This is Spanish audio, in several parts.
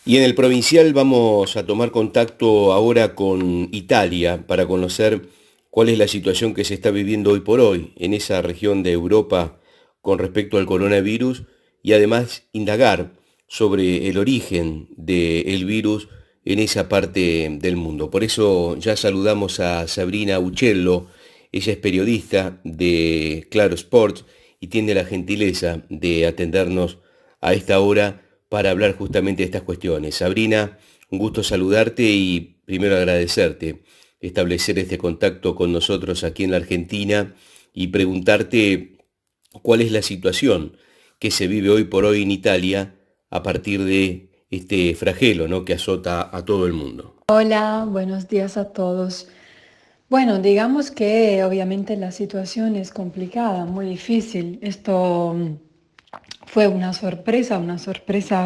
Y en el provincial vamos a tomar contacto ahora con Italia para conocer cuál es la situación que se está viviendo hoy por hoy en esa región de Europa con respecto al coronavirus y además indagar sobre el origen del virus en esa parte del mundo. Por eso ya saludamos a Sabrina Uccello. Ella es periodista de Claro Sports y tiene la gentileza de atendernos a esta hora para hablar justamente de estas cuestiones. Sabrina, un gusto saludarte y primero agradecerte establecer este contacto con nosotros aquí en la Argentina y preguntarte cuál es la situación que se vive hoy por hoy en Italia a partir de este flagelo, ¿no?, que azota a todo el mundo. Hola, buenos días a todos. Bueno, digamos que obviamente la situación es complicada, muy difícil. Esto fue una sorpresa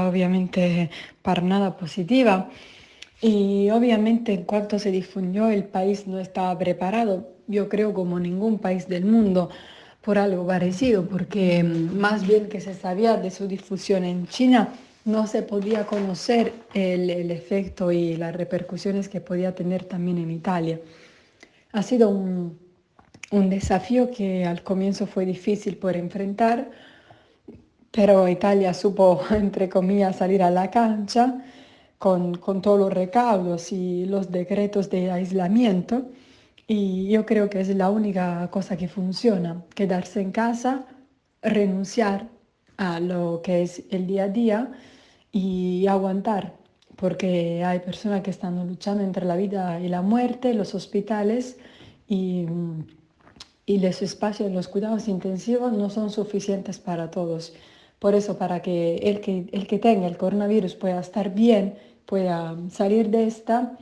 obviamente para nada positiva. Y obviamente en cuanto se difundió, el país no estaba preparado, yo creo como ningún país del mundo, por algo parecido, porque más bien que se sabía de su difusión en China, no se podía conocer el efecto y las repercusiones que podía tener también en Italia. Ha sido un desafío que al comienzo fue difícil por enfrentar, pero Italia supo, entre comillas, salir a la cancha con todos los recaudos y los decretos de aislamiento. Y yo creo que es la única cosa que funciona, quedarse en casa, renunciar a lo que es el día a día y aguantar, porque hay personas que están luchando entre la vida y la muerte, los hospitales y, y los espacios, los cuidados intensivos no son suficientes para todos. Por eso, para que el que tenga el coronavirus pueda estar bien, pueda salir de esta,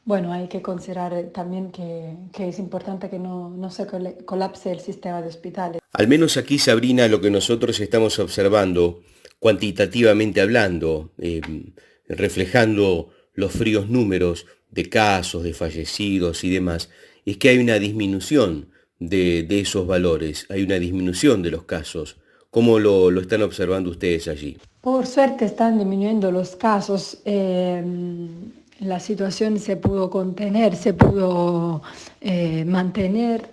bueno, hay que considerar también que es importante que no se colapse el sistema de hospitales. Al menos aquí, Sabrina, lo que nosotros estamos observando, cuantitativamente hablando, reflejando los fríos números de casos, de fallecidos y demás, es que hay una disminución de esos valores, hay una disminución de los casos. ¿Cómo lo están observando ustedes allí? Por suerte están disminuyendo los casos, la situación se pudo contener, se pudo mantener,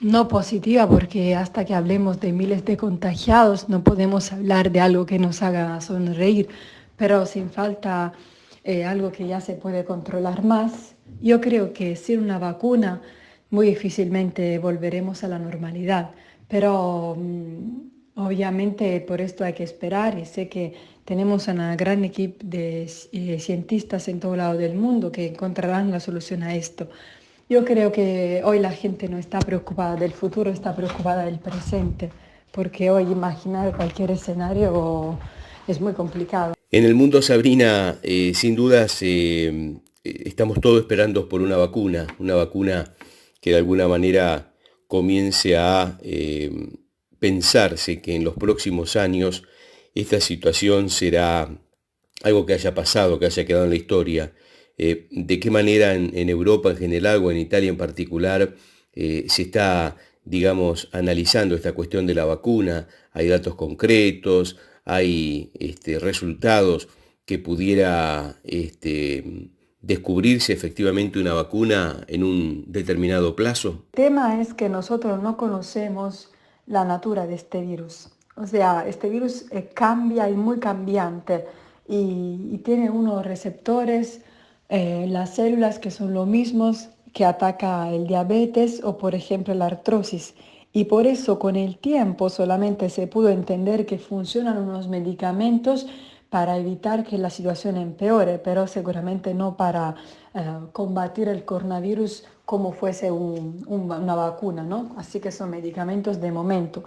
no positiva, porque hasta que hablemos de miles de contagiados no podemos hablar de algo que nos haga sonreír, pero sin falta algo que ya se puede controlar más. Yo creo que sin una vacuna muy difícilmente volveremos a la normalidad, pero obviamente por esto hay que esperar y sé que tenemos una gran equipo de cientistas en todo lado del mundo que encontrarán la solución a esto. Yo creo que hoy la gente no está preocupada del futuro, está preocupada del presente, porque hoy imaginar cualquier escenario es muy complicado. En el mundo, Sabrina, sin dudas estamos todos esperando por una vacuna que de alguna manera comience a pensarse que en los próximos años esta situación será algo que haya pasado, que haya quedado en la historia. ¿De qué manera en Europa en general o en Italia en particular se está, digamos, analizando esta cuestión de la vacuna? ¿Hay datos concretos? ¿Hay resultados que pudiera descubrirse efectivamente una vacuna en un determinado plazo? El tema es que nosotros no conocemos la natura de este virus. O sea, este virus cambia y muy cambiante y tiene unos receptores, las células que son los mismos que ataca el diabetes o por ejemplo la artrosis. Y por eso con el tiempo solamente se pudo entender que funcionan unos medicamentos para evitar que la situación empeore, pero seguramente no para combatir el coronavirus como fuese una vacuna, ¿no? Así que son medicamentos de momento.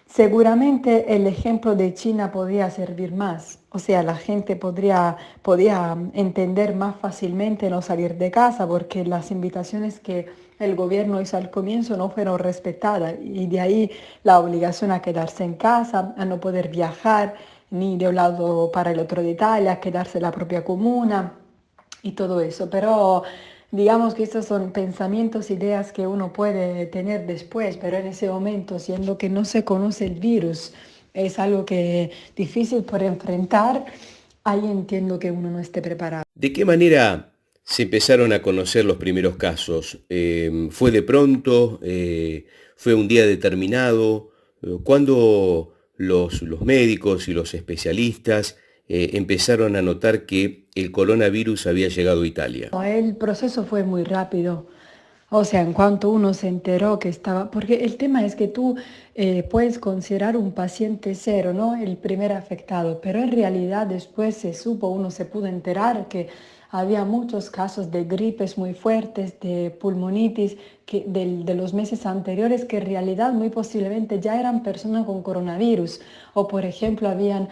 Seguramente el ejemplo de China podría servir más, o sea, la gente podría entender más fácilmente no salir de casa porque las invitaciones que el gobierno hizo al comienzo no fueron respetadas y de ahí la obligación a quedarse en casa, a no poder viajar ni de un lado para el otro de Italia, a quedarse en la propia comuna y todo eso. Pero digamos que estos son pensamientos, ideas que uno puede tener después, pero en ese momento, siendo que no se conoce el virus, es algo que difícil por enfrentar ahí entiendo que uno no esté preparado. ¿De qué manera se empezaron a conocer los primeros casos? ¿Fue de pronto? ¿Fue un día determinado? ¿Cuándo los médicos y los especialistas empezaron a notar que el coronavirus había llegado a Italia? El proceso fue muy rápido. O sea, en cuanto uno se enteró que estaba, porque el tema es que tú puedes considerar un paciente cero, ¿no? El primer afectado, pero en realidad después se supo, uno se pudo enterar que había muchos casos de gripes muy fuertes, de pulmonitis, de los meses anteriores, que en realidad muy posiblemente ya eran personas con coronavirus, o por ejemplo habían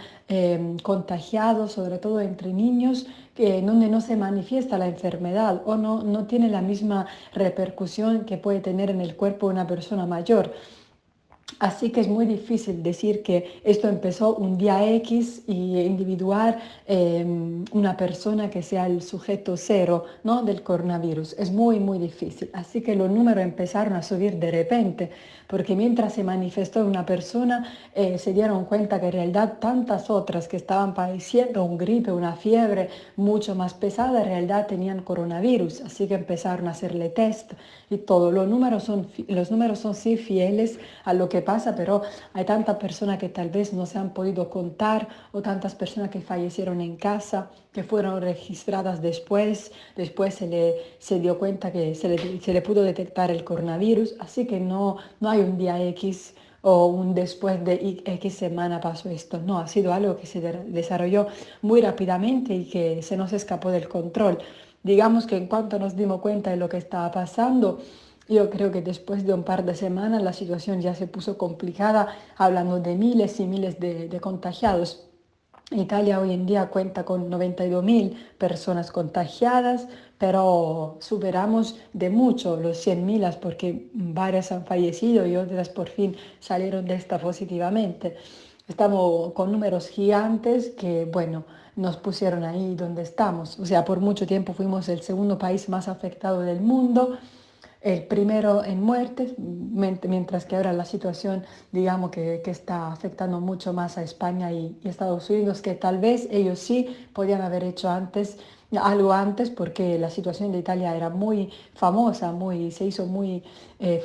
contagiados, sobre todo entre niños, donde no se manifiesta la enfermedad o no tiene la misma repercusión que puede tener en el cuerpo de una persona mayor. Así que es muy difícil decir que esto empezó un día X y individuar una persona que sea el sujeto cero, ¿no? del coronavirus. Es muy, muy difícil. Así que los números empezaron a subir de repente, porque mientras se manifestó una persona, se dieron cuenta que en realidad tantas otras que estaban padeciendo un gripe, una fiebre mucho más pesada, en realidad tenían coronavirus. Así que empezaron a hacerle test y todo. Los números son sí fieles a lo que pasa, pero hay tantas personas que tal vez no se han podido contar o tantas personas que fallecieron en casa, que fueron registradas después se dio cuenta que se le pudo detectar el coronavirus, así que no hay un día X o un después de X semana pasó esto. No, ha sido algo que se desarrolló muy rápidamente y que se nos escapó del control. Digamos que en cuanto nos dimos cuenta de lo que estaba pasando, yo creo que después de un par de semanas la situación ya se puso complicada, hablando de miles y miles de contagiados. Italia hoy en día cuenta con 92.000 personas contagiadas, pero superamos de mucho los 100.000 porque varias han fallecido y otras por fin salieron de esta positivamente. Estamos con números gigantes que, bueno, nos pusieron ahí donde estamos. O sea, por mucho tiempo fuimos el segundo país más afectado del mundo, el primero en muertes, mientras que ahora la situación, digamos que está afectando mucho más a España y Estados Unidos, que tal vez ellos sí podían haber hecho algo antes, porque la situación de Italia era muy famosa, se hizo muy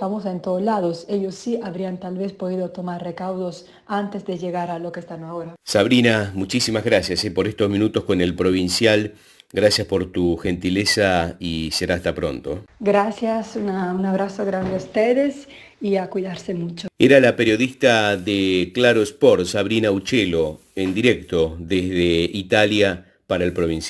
famosa en todos lados. Ellos sí habrían tal vez podido tomar recaudos antes de llegar a lo que están ahora. Sabrina, muchísimas gracias por estos minutos con el Provincial. Gracias por tu gentileza y será hasta pronto. Gracias, un abrazo grande a ustedes y a cuidarse mucho. Era la periodista de Claro Sport, Sabrina Uccello, en directo desde Italia para el Provincial.